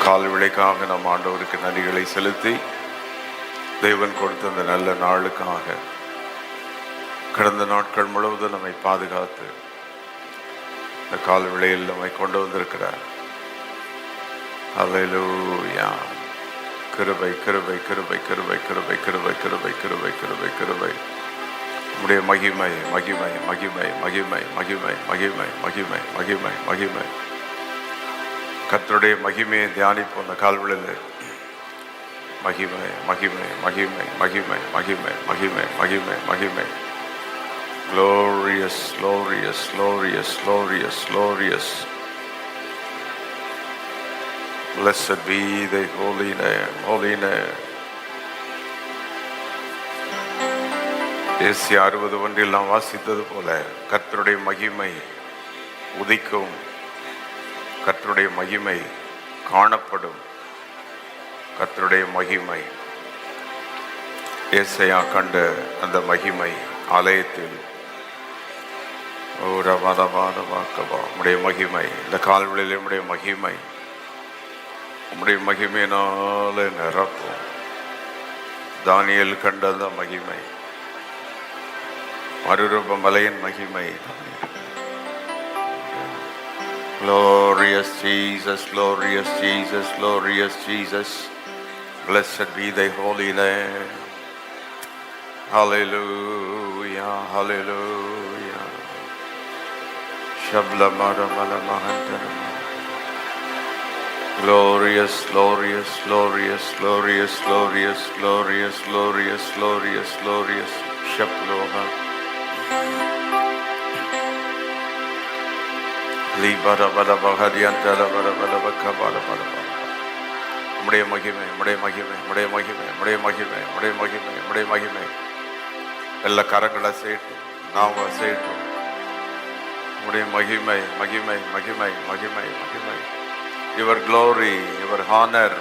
கால் விளைக்காக நம் ஆண்டவருக்கு நன்றிகளை செலுத்தி, தேவன் கொடுத்த அந்த நல்ல நாளுக்காக கடந்த நாட்கள் முழுவதும் நம்மை பாதுகாத்து இந்த கால் விளையில் நம்மை கொண்டு வந்திருக்கிறார். அல்லேலூயா. கிருபை கிருபை கிருபை கிருபை கிருபை கிருபை கிருபை கிருபை கிருபை கிருபை. நம்முடைய மகிமை மகிமை மகிமை மகிமை மகிமை மகிமை மகிமை மகிமை மகிமை. கர்த்தருடைய மகிமையை தியானிப்போம் அந்த கால்வெளியில். மகிமை மகிமை மகிமை மகிமை மகிமை மகிமை மகிமை மகிமை. Glorious, glorious, glorious, glorious, glorious. Blessed be thy holy name, holy name. Asia 60:1 நாம் வாசித்தது போல கர்த்தருடைய மகிமை உதிக்கும், கர்த்தருடைய மகிமை காணப்படும். கர்த்தருடைய மகிமை, ஏசாயா கண்ட அந்த மகிமை ஆலயத்தில் உம்முடைய மகிமை இந்த கால்வெளியில் உம்முடைய மகிமை, உம்முடைய மகிமையினாலே நிரப்பும். தானியேல் கண்ட அந்த மகிமை, மறுரூப மலையின் மகிமை. Glorious Jesus, glorious Jesus, glorious Jesus. Blessed be thy holy name. Hallelujah, hallelujah. Shabla mara mala mahantara. Glorious, glorious, glorious, glorious, glorious, glorious, glorious, glorious, glorious. Shabloha. Libara bala bahadiantala bala bala bakabala bala bala. உம்முடைய மகிமை, உம்முடைய மகிமை, உம்முடைய மகிமை, உம்முடைய மகிமை, உம்முடைய மகிமை, உம்முடைய மகிமை. எல்லா கரங்களை செய்யட்டும், நாம செய்யட்டும். உம்முடைய மகிமை மகிமை மகிமை மகிமை மகிமை. Your glory, your honour.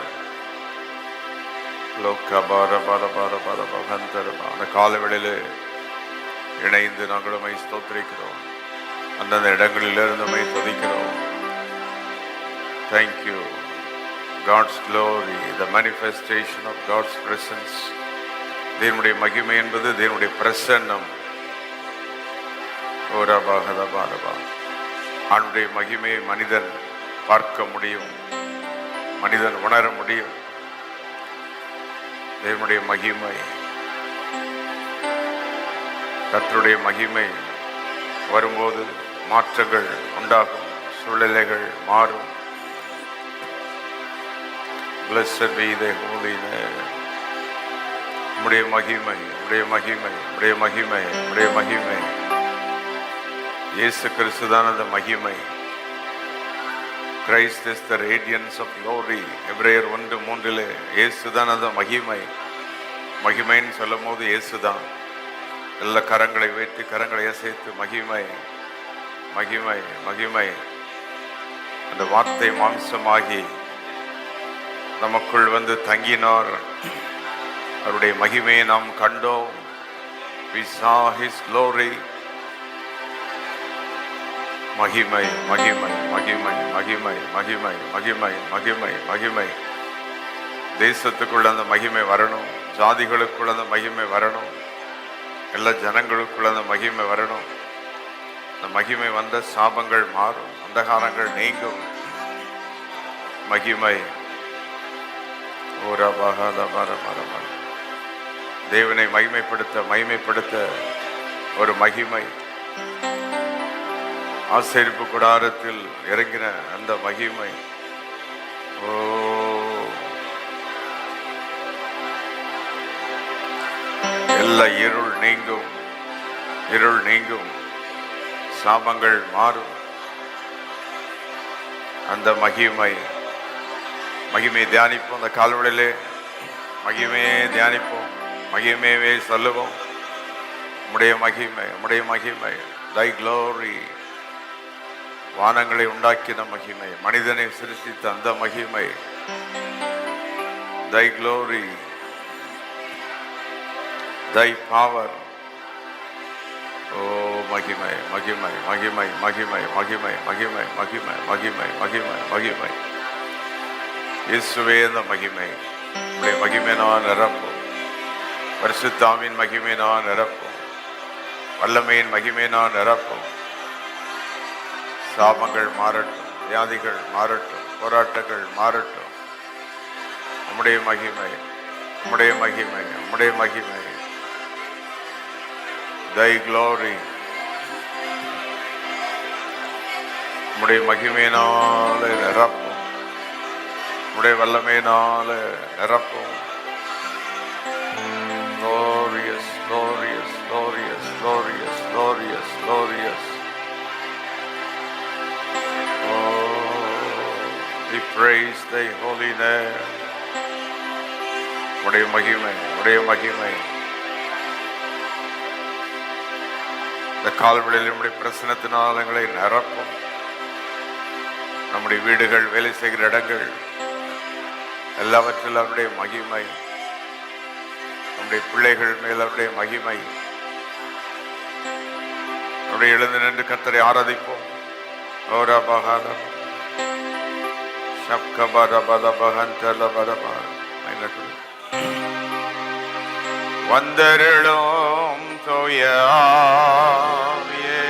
லோக்கபார பார பார பார பகந்தரமா. அந்த காலவெளியில் இணைந்து நாங்கள் மை ஸ்தோத்திரிக்கிறோம். அந்தந்த இடங்களிலிருந்து மை துதிக்கிறோம். Thank you. God's glory, the manifestation of God's presence. தேவனுடைய மகிமை என்பது தேவனுடைய பிரசன்னம். அவனுடைய மகிமையை மனிதன் பார்க்க முடியும், மனிதன் உணர முடியும். தேவனுடைய மகிமை, கர்த்தருடைய மகிமை வரும்போது மாற்றங்கள் உண்டாகும், சூழ்நிலைகள் மாறும். Blessed be thy holy name. உம்முடைய மகிமை, உம்முடைய மகிமை, உம்முடைய மகிமை, உம்முடைய மகிமை. இயேசு கிறிஸ்துதான் அந்த மகிமை. Christ is the radiance of glory. எபிரேயர் 1:3 இயேசுதான் அந்த மகிமை. மகிமைன்னு சொல்லும் போது இயேசுதான். எல்லா கரங்களை வைத்து கரங்களை அசைத்து மகிமை மகிமை மகிமை. அந்த வார்த்தை மாம்சமாகி நமக்குள் வந்து தங்கினார். அவருடைய மகிமையை நாம் கண்டோம். We saw his glory. மகிமை மகிமை மகிமை மகிமை மகிமை மகிமை மகிமை மகிமை. தேசத்துக்குள்ள அந்த மகிமை வரணும், ஜாதிகளுக்குள்ள அந்த மகிமை வரணும், எல்லா ஜனங்களுக்குள்ள அந்த மகிமை வரணும். அந்த மகிமை வந்த சாபங்கள் மாறும், அந்தகாரங்கள் நீங்கும். மகிமை. தேவனை மகிமைப்படுத்த மகிமைப்படுத்த ஒரு மகிமை. ஆசரிப்பு கூடாரத்தில் இறங்கின அந்த மகிமை. ஓ, எல்லா இருள் நீங்கும், இருள் நீங்கும், சாபங்கள் மாறும். அந்த மகிமை, மகிமையை தியானிப்போம். அந்த கால்வெளியிலே மகிமையே தியானிப்போம், மகிமையே சொல்லுவோம். உம்முடைய மகிமை, உம்முடைய மகிமை. தை க்ளோரி. வானங்களை உண்டாக்கின மகிமை, மனிதனை சிருஷ்டித்த அந்த மகிமை. தை க்ளோரி, தை பவர். ஓ மகிமை மகிமை மகிமை மகிமை மகிமை மகிமை மகிமை மகிமை மகிமை மகிமை. இயேசுவே இந்த மகிமை, உடைய மகிமை நான் நிரப்பும். பரிசுத்தாவின் மகிமை நான் நிரப்பும். வல்லமையின் மகிமை நான் நிரப்பும். சாபங்கள் மாறட்டும், வியாதிகள் மாறட்டும், போராட்டங்கள் மாறட்டும். உம்முடைய மகிமை, உம்முடைய மகிமை, உம்முடைய மகிமை. Thy glory, உம்முடைய மகிமையினால நிரப்பும். உம்முடைய வல்லமையினால நிரப்பும். Glorious, glorious, glorious, glorious, glorious, glorious. We praise thy holy name. உடைய மகிமை, உடைய மகிமை. இந்த கால்வெளியில் நம்முடைய பிரசனத்தினால் எங்களை நிரப்பும். நம்முடைய வீடுகள், வேலை செய்கிற இடங்கள் எல்லாவற்றிலும் அவருடைய மகிமை. நம்முடைய பிள்ளைகள் மேல் அவருடைய மகிமை. நம்முடைய எழுந்து நின்று கர்த்தரை ஆராதிப்போம். வந்தருளும் தூய ஆவியே,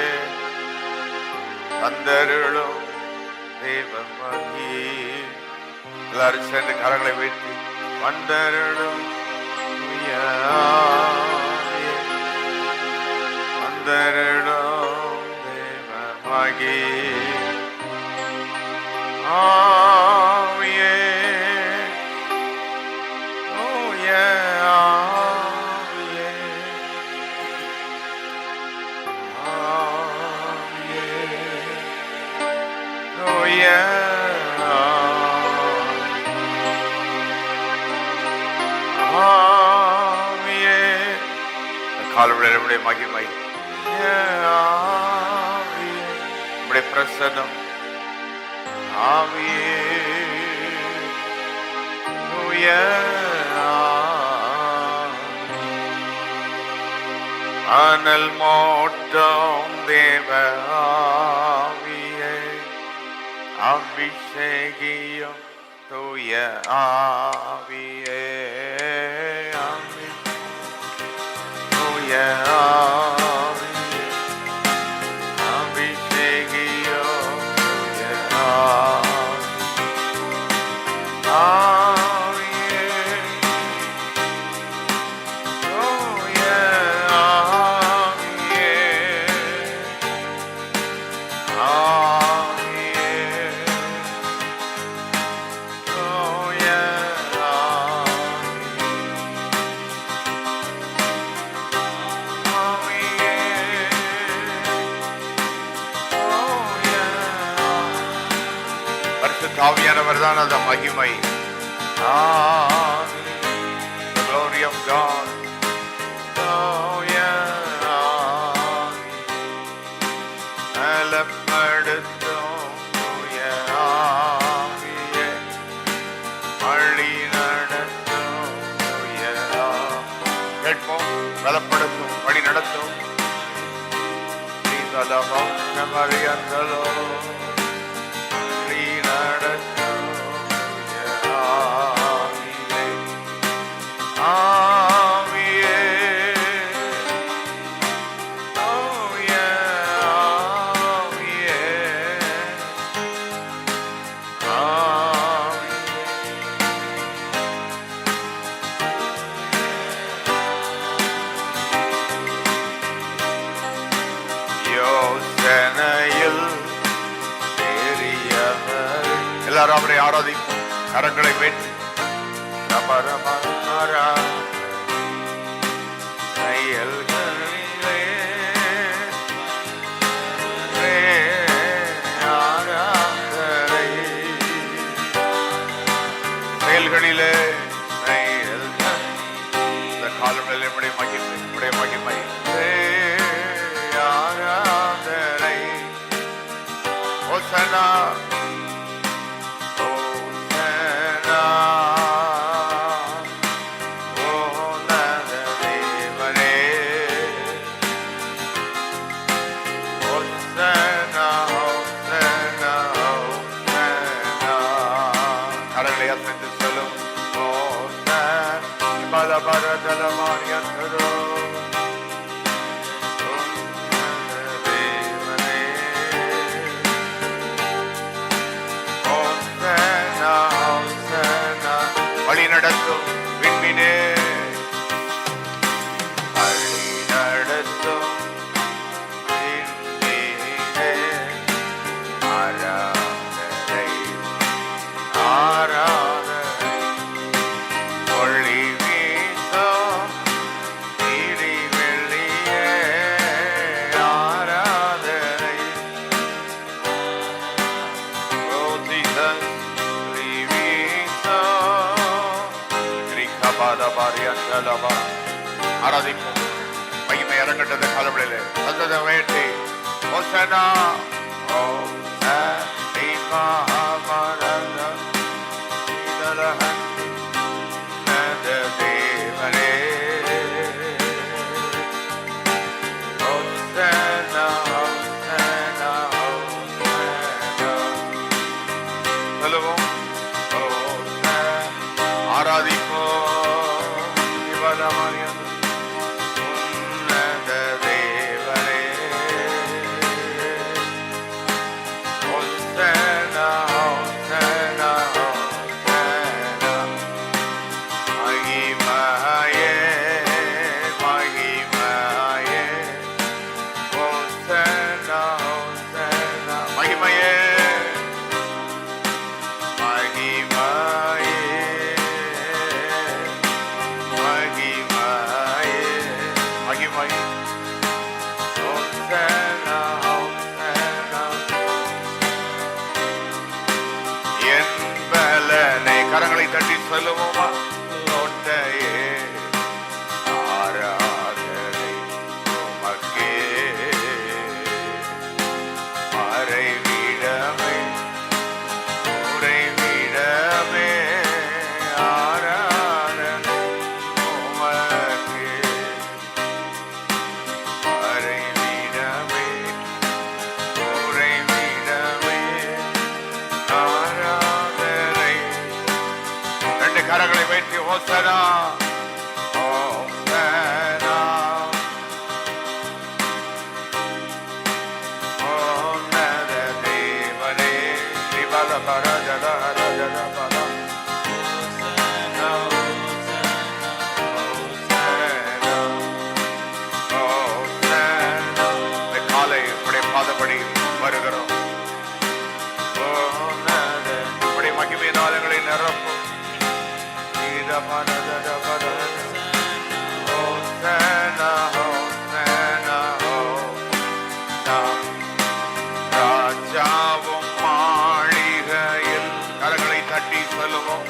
வந்தருளும் தேவமகி. எல்லாரும் சேர்ந்து கரங்களை வைத்து வந்தருளும் தூய ஆவியே, வந்தருளும் தேவமகி. ஆவியே, தூய ஆவியே, ஆவியே, தூய ஆவியே. கால்வெளியுடைய மகிமை, ஆவியே, பிரசனம், ஆவியே, தூய அனல் மோட்டம் தேவ ஆவியே, அபிஷேகியம் தூய ஆவியே, தூய ஆவியே, அபிஷேகியம் தூய ஆவியே, தூய ஆவியே, ஆவியே, தூய ஆவியானவர் தான் அந்த மகிமை. The glory of God. பலப்படுத்தும் தூய ஆவியே, வழி நடத்தும் தூய ஆவியே. கேட்போம். பலப்படுத்தும், வழி நடத்தும். மரியந்தலோ நடத்தும் ஆவியே, ஆவியே, தூய ஆவியே, ஆவியே. யோசனையில் எல்லாரும் அவரை ஆராதிப்போம். கரங்களை வைத்து செயல்களிலே இந்த காலங்களில் நம்முடைய மகிமை, நம்முடைய மகிமை ஆராதனை. ஓசனா கரங்களை அசைத்து சொல்லும். வழி நடத்தும் விண்மீனே, வழி நடத்தும் விண்மீனே, ஆராதனை ஆராதனை. ஒளி வீசும் திரி வெள்ளியே, ஆராதனை. ஆராதிப்போம். மகிமை இறங்கட்டது காலவெளியிலே சந்தத வேண்டி ஓசனா தேவனே சொல்லுவோம். ஆராதிப்போம். உன்னத தேவனே ஹோசன்னா ஹோசன்னா ஹோசன்னா. மகிமையே மகிமையே ஹோசன்னா ஹோசன்னா. மகிமையே மகிமையே மகிமையே மகிமை. ஹோசன்னா ஹோசன்னா. என் பலனை கரங்களை தட்டி சொல்லுவோமா. கோட்டையே ஆராதனை உமக்கே, மறைவிடமே உறைவிடமே, ஆராதனை உமக்கே, மறைவிடமே உறைவிடமே, ஆராதனை. ரெண்டு கரங்களை வைத்து ஹோசனா ஹோசனா உன்னத தேவனே. ஸ்ரீபால பரஜல ஹரஜல பர ஹோசனா ஹோசனா. இந்த காலை உடைய பாதப்படி வருகிறோம். உடைய மகிமை நாளங்களை நிரப்பும். ஹோசனா ஹோசனா ஹோசனா. ராஜாவும் மாளிகையில் கரங்களை தட்டி சொல்லுவோம்.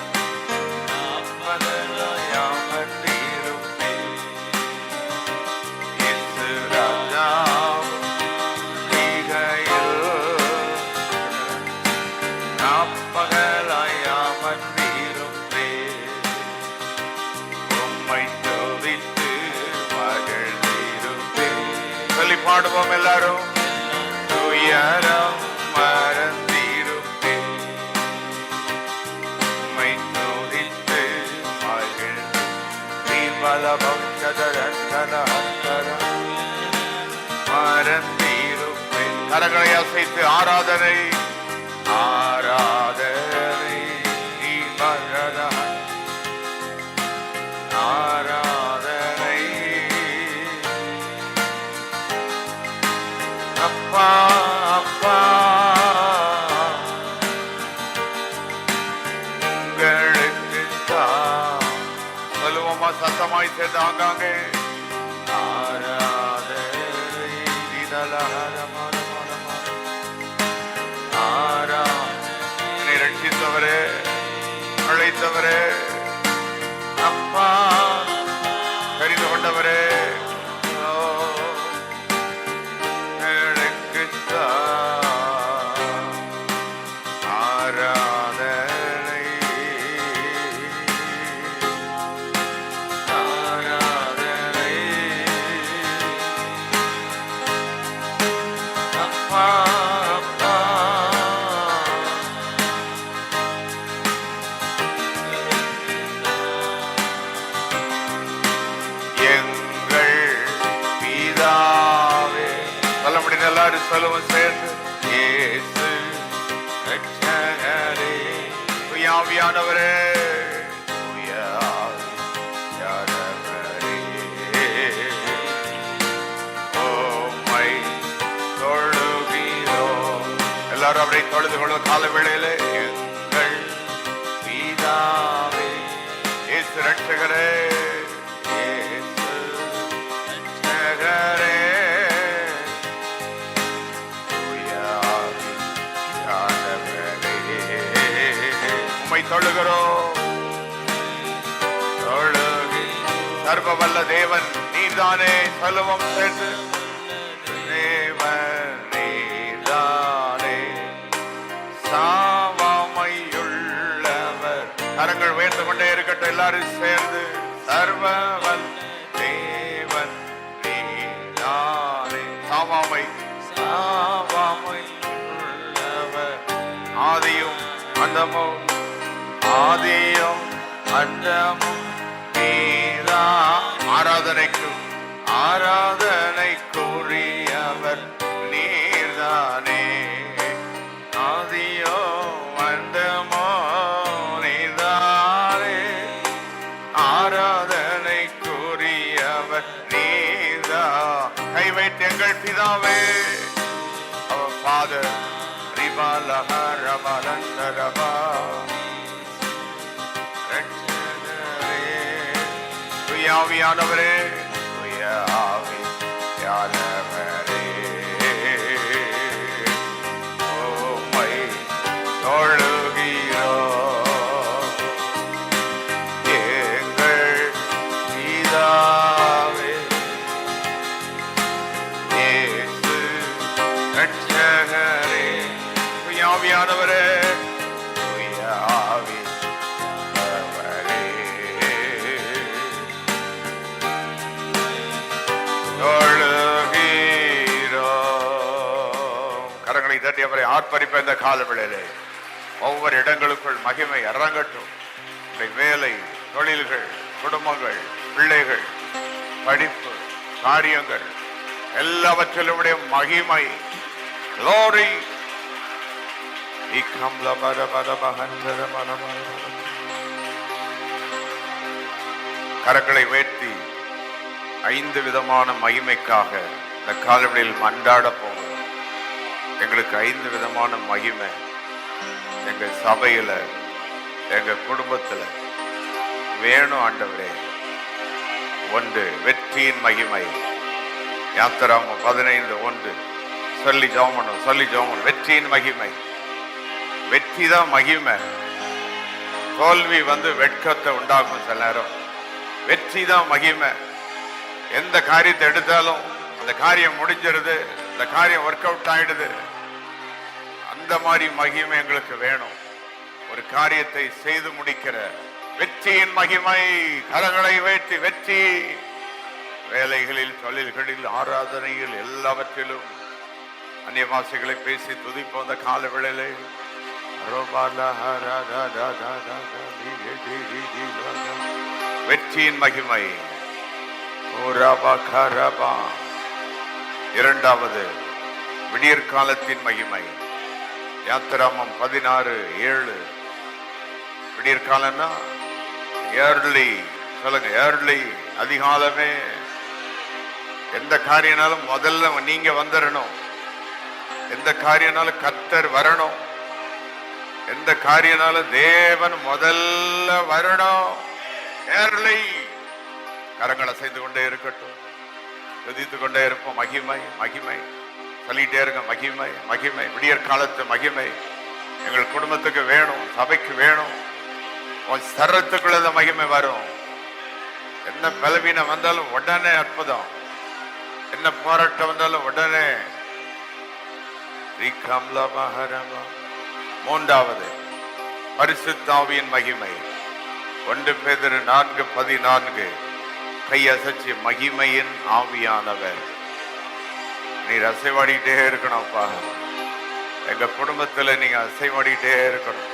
பாடுவோம் எல்லாரும். துயரம் மறந்திருப்பேன், உம்மை துதித்து மகிழ்ந்து. ஸ்ரீபலபம் சதரந்தரம் மறந்திருப்பேன். கரங்களை அசைத்து ஆராதனை ஆராதனை. ஸ்ரீபரதா ஆராதனை. அப்பா அப்பா உங்களுக்கு தான் சொல்லுவோமா சத்தமாய் சேர்ந்து ஆங்காங்கே. ஆராதனை ஆராதனை. ரட்சித்தவரே அழைத்தவரே அப்பா தெரிந்து கொண்டவரே ஆராதனை ஆராதனை. அப்பா அப்பா சொல்லுவோம் சேர்ந்து. இயேசு ரட்சகரே, ஆவியானவரே, எல்லாரும் அவரை தொழுது கொள்ளும் கால வேளையிலே. எங்கள் பிதாவே, இயேசு ரட்சகரே, இயேசு ரட்சகரே, உம்மை தொழுகிறோம். தொழுகி சர்வ வல்ல தேவன் நீர்தானே, சொல்லுவோம் சேர்ந்து. தேவன் நீர்தானே, சாவாமையுள்ளவர். கரங்கள் உயர்ந்து கொண்டே இருக்கட்டும் எல்லாரும் சேர்ந்து. சர்வ வல்ல தேவன் நீர்தானே, சாவாமையுள்ளவர். ஆதியும் அந்தமும், ஆதியும் அந்தமும் நீரா. ஆராதனைக்கும் ஆராதனைக்குரியவர் நீர்தானே, ஆதியோ அந்தமோ நீர்தானே, ஆராதனைக்குரியவர் நீர்தா. கை வைத்து எங்கள் பிதாவே, அவர் ஃபாதர் ரிபாலஹரபலந்தரபா, ஆவியானவரே, ஆவியானவரே, உம்மை தொழுகிறோம். எங்கள் பிதாவே, இயேசு ரட்சகரே, ஆவியானவரே, தட்டி அவரை ஆர்ப்பரிப்ப இந்த காலவேளையிலே ஒவ்வொரு இடங்களுக்குள் மகிமை இறங்கட்டும். வேலை, தொழில்கள், குடும்பங்கள், பிள்ளைகள், படிப்பு, காரியங்கள் எல்லாவற்றிலும் மகிமை, glory. கரங்களை உயர்த்தி 5 விதமான மகிமைக்காக இந்த காலவெளியில் மன்றாட போகிறோம். எங்களுக்கு 5 விதமான மகிமை எங்க சபையில, எங்க குடும்பத்துல வேணும் ஆண்டவரே. 1, வெற்றியின் மகிமை. யாத்திராகமம் 15:1 சொல்லி ஜெபம். வெற்றியின் மகிமை. வெற்றி தான் மகிமை. தோல்வி வெட்கத்தை உண்டாகும் சில நேரம். வெற்றி தான் மகிமை. எந்த காரியத்தை எடுத்தாலும் அந்த காரியம் முடிஞ்சிருது, அந்த காரியம் ஒர்க் அவுட் ஆயிடுது. அந்த மாதிரி மகிமை எங்களுக்கு வேணும். ஒரு காரியத்தை செய்து முடிக்கிற வெற்றியின் மகிமை. கரங்களை வைத்து வெற்றி. வேலைகளில், தொழில்களில், ஆராதனையில் எல்லாவற்றிலும் அந்நிய பாஷைகளை பேசி துதிப்போம். அந்த கால வேளையிலே வெற்றியின் மகிமை. 2வது விடியற் காலத்தின் மகிமை. யாத்திராகமம் 16:7. விடியற் காலம்னா ஏர்லி. சொல்லுங்க, ஏர்லி, அதிகாலமே. எந்த காரியனாலும் முதல்ல நீங்க வந்துடணும். எந்த காரியனாலும் கர்த்தர் வரணும். எந்த காரியனாலும் தேவன் முதல்ல வரணும். ஏர்லி. கரங்களை செய்து கொண்டே இருக்கட்டும். துதித்து கொண்டே இருப்போம். மகிமை, மகிமை சொல்லிட்டே இருங்க. மகிமை, மகிமை. விடியற் காலத்து மகிமை எங்கள் குடும்பத்துக்கு வேணும், சபைக்கு வேணும். உன் சரத்துக்குள்ள மகிமை வரும். என்ன பலவீனம் வந்தாலும் உடனே அற்புதம். என்ன போராட்டம் வந்தாலும் உடனே. 3வது பரிசுத்த ஆவியின் மகிமை. 1 பேதுரு 4:14. கையசைச்சு மகிமையின் ஆவியானவர். நீர் அசைவாடிட்டே இருக்கணும்ப்பா. எங்க குடும்பத்துல நீங்க அசைவாடிட்டே இருக்கணும்.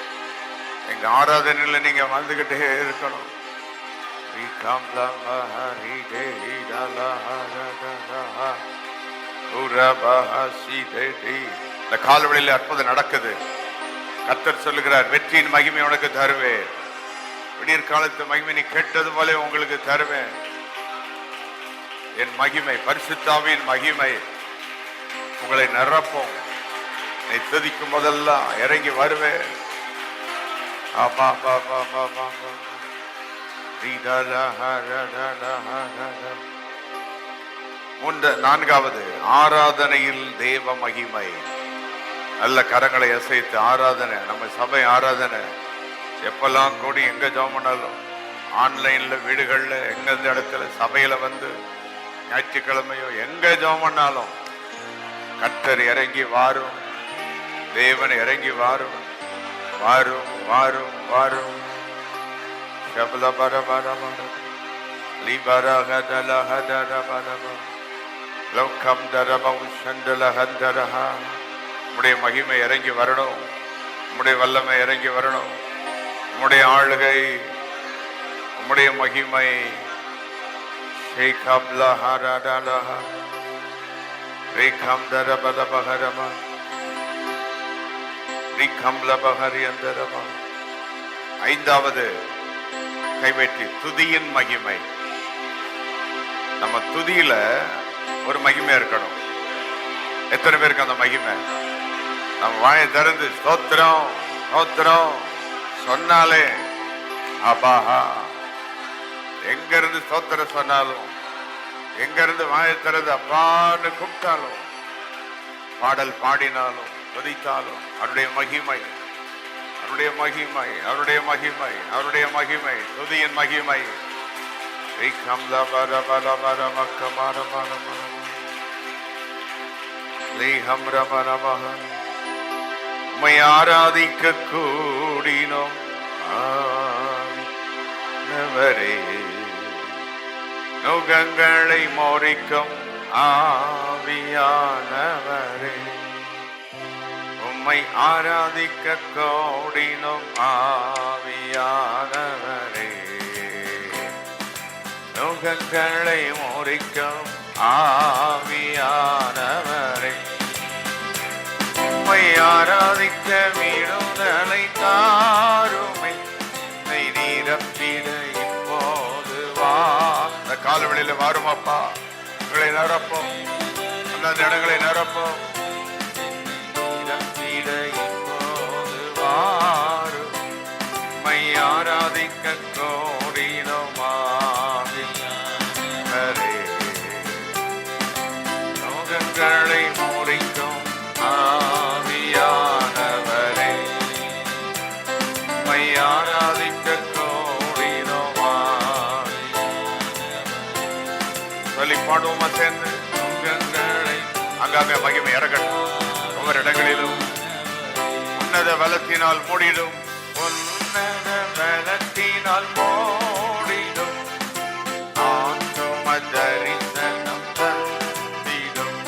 எங்க ஆராதனையில நீங்க வந்துகிட்டே இருக்கணும். இந்த கால்வழியில் அற்புதம் நடக்குது. கர்த்தர் சொல்லுகிறார், வெற்றியின் மகிமை உனக்கு தருவேன், விடியற் காலத்து மகிமை நீ கேட்டது போல உங்களுக்கு தருவேன். என் மகிமை, பரிசுத்தாவின் மகிமை உங்களை நிரப்பும். நீ துதிக்கும் போதெல்லாம் இறங்கி வருவேன். நான்காவது, ஆராதனையில் தேவ மகிமை. நல்ல கரங்களை அசைத்து ஆராதனை, நம்ம சபை ஆராதனை எப்பெல்லாம் கூடி எங்க ஜெபம் பண்ணாலும், ஆன்லைன்ல, வீடுகள்ல, எங்க இடத்துல, சபையில வந்து ஞாயிற்றுக்கிழமையோ எங்க ஜெபம் பண்ணாலும் கர்த்தர் இறங்கி வாரும், தேவன் இறங்கி வாரும், வாரும் வாரும் வாரும். உம்முடைய மகிமை இறங்கி வரணும், உம்முடைய வல்லமை இறங்கி வரணும், உம்முடைய ஆளுகை, உம்முடைய மகிமை. ஐந்தாவது கைவேற்றி துதியின் மகிமை. நம்ம துதியில ஒரு மகிமை இருக்கணும். எத்தனை பேருக்கு அந்த மகிமை? நம்ம வாயை திறந்து ஸ்தோத்திரம் ஸ்தோத்திரம் சொன்னாலே, அப்பாஹா, எங்க இருந்து ஸ்தோத்திரம் சொன்னாலும், எங்க இருந்து வாயை திறந்து அப்பான்னு கூப்பிட்டாலும், பாடல் பாடினாலும், துதித்தாலும், அவருடைய மகிமை, அவருடைய மகிமை, அவருடைய மகிமை, அவருடைய மகிமை, துதியின் மகிமை. உம்மை ஆராதிக்க கூடினோம் ஆண்டவரே, நுகங்களை மோரிக்கும் ஆவியானவரே, உம்மை ஆராதிக்க கூடினோம் ஆவியானவரே, நுகங்களை மோரிக்கும் ஆவியானவரே, உம்மை ஆராதிக்க விடுதலை தாருமை, நீரப்பிட இப்போது வா. இந்த காலவெளியில வாரும் அப்பா, உங்களை நிரப்போம், அந்த இடங்களை நிரப்போம். நீரப்பிட இப்போது வாரும், உம்மை ஆராதிக்க கோடினோம் ஆவியானவரே, நோகங்களை முறிக்கும் ஆவியானவரே, உம்மை ஆராதிக்க கோடினோம் ஆவியானவரே. சொல்லி பாடுவோமா சேர்ந்து? நோகங்களை அங்காங்க மகிமை இறக்கட்டும். ஒவ்வொரு இடங்களிலும் உன்னத பலத்தினால் மூடிடும், உன்னத பலத்தினால் மூடிடும், ஆத்தும தரிசனம் தந்திடும்,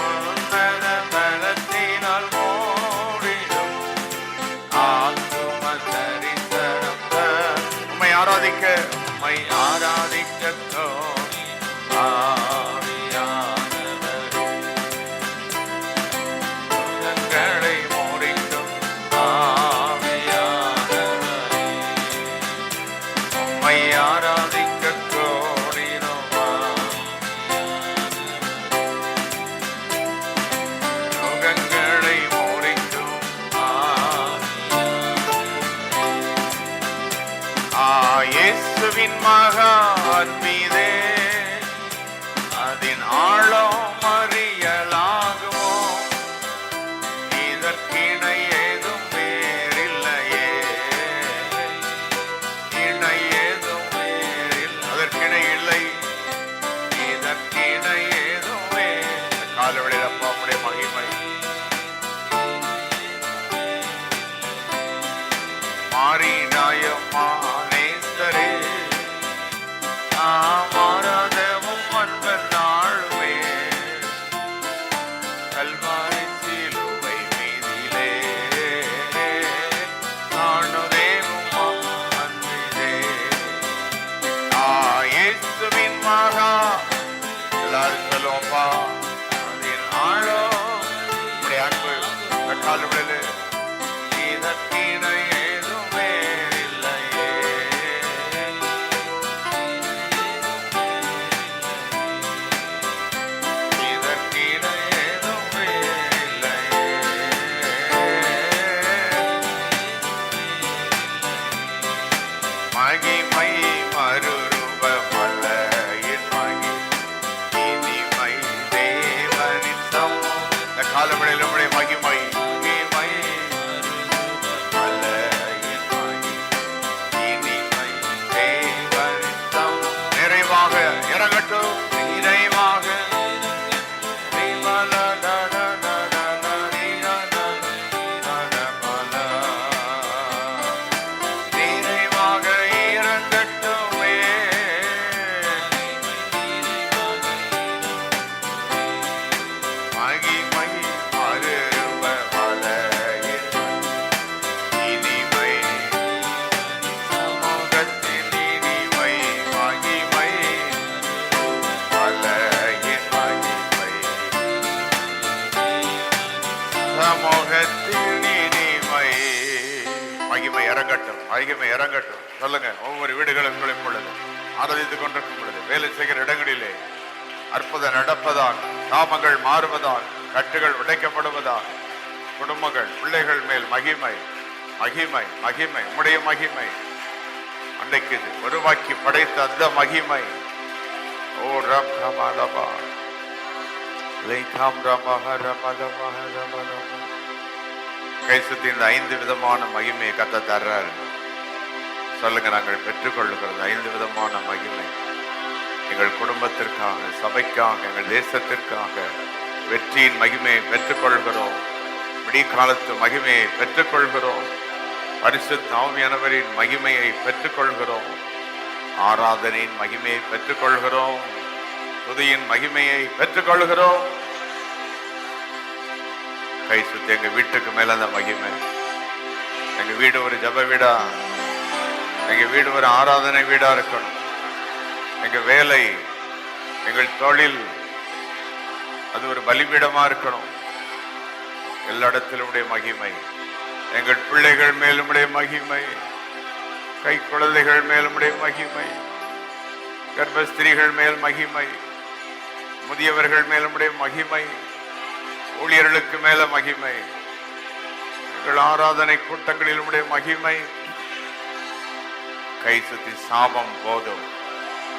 உன்னத பலத்தினால் மூடிடும், ஆத்தும தரிசனம் தந்திடும். உம்மை ஆராதிக்க, உம்மை ஆராதிக்க இயேசுவின் மகா அன்பிதே, அதன் ஆழம் அறியலாகுமோ, இதற்கிணை ஏதும் வேறில்லையே, இணை ஏதும் வேறில்லை, அதற்கிணை இல்லை, இதற்கிணை ஏதும் வேறு. காலவெளியில் அப்பா உம்முடைய மகிமை மாறி நாயம்மா மாறாதவும் அன்பர் நாளுமே, கல்வாரி சிலுவை மீதிலே காணுதேவும் அன்பிலே. இயேசுவின் மகா, எல்லாரும் சொல்லுவோம்பா, மகிமை மறுரூபமல்ல என் மகிமை இனிமை தேவனின் சமூகம். இந்த காலவெளியில் நம்முடைய மகிமை மகிமை அல்ல என் மகிமை இனிமை தேவனின் சமூகம். நிறைவாக இறங்கட்டும் நிறைவாக மகிமை இறங்கட்டும் மகிமை இறங்கட்டும். சொல்லுங்க. ஒவ்வொரு வீடுகளும் பொழுது ஆராதித்துக் கொண்டிருக்கும் பொழுது வேலை செய்கிற இடங்களிலே அற்புதம் நடப்பதால், நாமங்கள் மாறுவதால், கட்டுகள் உடைக்கப்படுவதால், குடும்பங்கள் பிள்ளைகள் மேல் மகிமை மகிமை மகிமை உம்முடைய மகிமை அன்றைக்கு உருவாக்கி படைத்த அந்த மகிமை. ஓ ரம் ரமலபா லைகாம் ரமஹ ரமலபஹ ரமலபா. கைசத்தின் 5 விதமான மகிமையை கத்த தர்றாரு. சொல்லுங்க. நாங்கள் பெற்றுக்கொள்ளுகிறது 5 விதமான மகிமை. எங்கள் குடும்பத்திற்காக, சபைக்காக, எங்கள் தேசத்திற்காக வெற்றியின் மகிமையை பெற்றுக்கொள்கிறோம். விடிகாலத்து மகிமையை பெற்றுக்கொள்கிறோம். பரிசுத்த ஆவியானவரின் மகிமையை பெற்றுக்கொள்கிறோம். ஆராதனையின் மகிமையை பெற்றுக்கொள்கிறோம். துதியின் மகிமையை பெற்றுக்கொள்கிறோம். கை சுத்தி எங்க வீட்டுக்கு மேல அந்த மகிமை. எங்க வீடு ஒரு ஜப வீடா, எங்க வீடு ஒரு ஆராதனை வீடா இருக்கணும். எங்க வேலை, எங்கள் தொழில் அது ஒரு பலிபீடமா இருக்கணும். எல்லா இடத்திலும் மகிமை. எங்கள் பிள்ளைகள் மேலுடைய மகிமை, கை குழந்தைகள் மேலுடைய மகிமை, கர்ப்பஸ்திரீகள் மேல் மகிமை, முதியவர்கள் மேலுடைய மகிமை, ஊழியர்களுக்கு மேல மகிமை, எங்கள் ஆராதனை கூட்டங்களில் மகிமை. கை சுத்தி சாபம் போதும்,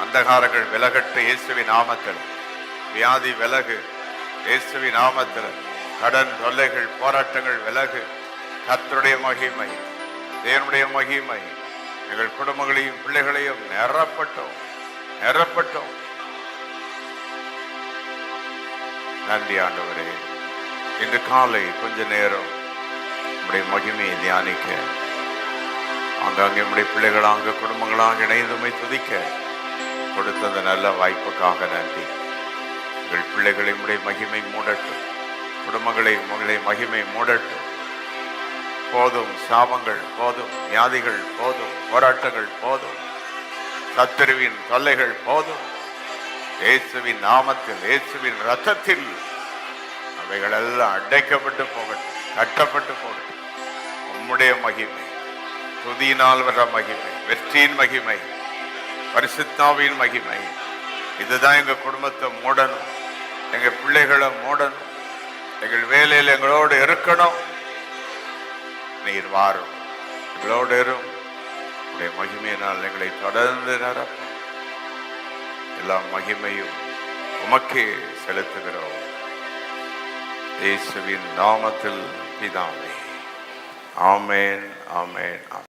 அந்தகாரங்கள் விலகட்டு இயேசுவின் நாமத்தில். வியாதி விலகு இயேசுவின் நாமத்தில். கடன் தொல்லைகள் போராட்டங்கள் விலகு. கர்த்தருடைய மகிமை, தேவனுடைய மகிமை எங்கள் குடும்பங்களையும் பிள்ளைகளையும் நிரப்பட்டோம் நிரப்பட்டோம். நன்றி ஆண்டவரே. இன்று காலை கொஞ்ச நேரம் நம்முடைய மகிமையை தியானிக்க, அங்கங்கே நம்முடைய பிள்ளைகளாக குடும்பங்களாக இணைந்துமை துதிக்க கொடுத்த அந்த நல்ல வாய்ப்புக்காக நன்றி. எங்கள் பிள்ளைகளை உடைய மகிமை மூடட்டும், குடும்பங்களை உங்களுடைய மகிமை மூடட்டும். போதும் சாபங்கள் போதும், வியாதிகள் போதும், போராட்டங்கள் போதும், சத்துருவின் தொல்லைகள் போதும். இயேசுவின் நாமத்தில், இயேசுவின் ரத்தத்தில் அவைகள் எல்லாம் அடைக்கப்பட்டு போகட்டும், கட்டப்பட்டு போகட்டும். உம்முடைய மகிமை, துதியினால் வர மகிமை, வெற்றியின் மகிமை, பரிசுத்தாவின் மகிமை, இதுதான் எங்க குடும்பத்தை மூடணும், எங்க பிள்ளைகளை மூடணும், எங்கள் வேலையில் எங்களோடு இருக்கணும். நீர் வாரும், எங்களோடு இரும். உடைய மகிமையினால் எங்களை தொடர்ந்து நிரப்பும். எல்லா மகிமையும் உமக்கே செலுத்துகிறோம். இயேசுவின் நாமத்தில் பிதாவே. ஆமென், ஆமென்.